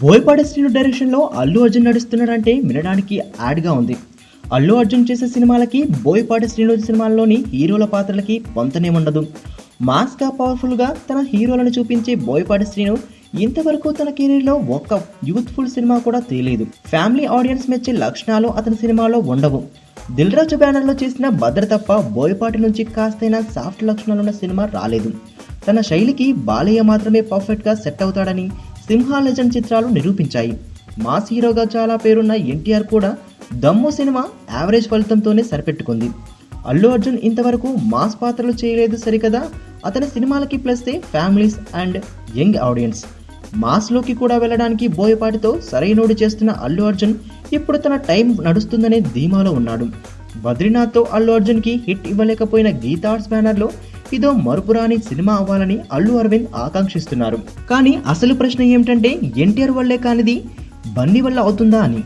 బోయపాటి శ్రీను డైరెక్షన్లో అల్లు అర్జున్ నడుస్తున్నాడంటే వినడానికి యాడ్గా ఉంది. అల్లు అర్జున్ చేసే సినిమాలకి బోయపాటి శ్రీను సినిమాల్లోని హీరోల పాత్రలకి పొంతనే ఉండదు. మాస్గా పవర్ఫుల్గా తన హీరోలను చూపించే బోయపాటి శ్రీను ఇంతవరకు తన కెరీర్లో ఒక్క యూత్ఫుల్ సినిమా కూడా తీయలేదు. ఫ్యామిలీ ఆడియన్స్ మెచ్చే లక్షణాలు అతని సినిమాలో ఉండవు. దిల్ రాజు బ్యానర్లో చేసిన భద్ర తప్ప బోయపాటి నుంచి కాస్తైనా సాఫ్ట్ లక్షణాలున్న సినిమా రాలేదు. తన శైలికి బాలయ్య మాత్రమే పర్ఫెక్ట్గా సెట్ అవుతాడని సింహా లెజెండ్ చిత్రాలు నిరూపించాయి. మాస్ హీరోగా చాలా పేరున్న ఎన్టీఆర్ కూడా దమ్ము సినిమా యావరేజ్ ఫలితంతోనే సరిపెట్టుకుంది. అల్లు అర్జున్ ఇంతవరకు మాస్ పాత్రలు చేయలేదు సరికదా, అతని సినిమాలకి ప్లస్తే ఫ్యామిలీస్ అండ్ యంగ్ ఆడియన్స్. మాస్లోకి కూడా వెళ్ళడానికి బోయపాటితో సరైనోడు చేస్తున్న అల్లు అర్జున్ ఇప్పుడు తన టైం నడుస్తుందనే ధీమాలో ఉన్నాడు. బద్రీనాథ్తో అల్లు అర్జున్కి హిట్ ఇవ్వలేకపోయిన గీతా ఆర్ట్స్ బ్యానర్లో ఇదో మరుపురాని సినిమా అవ్వాలని అల్లు అరవింద్ ఆకాంక్షిస్తున్నారు. కానీ అసలు ప్రశ్న ఏమిటంటే ఎన్టీఆర్ వల్లే కానిది బన్నీ వల్ల అవుతుందా అని.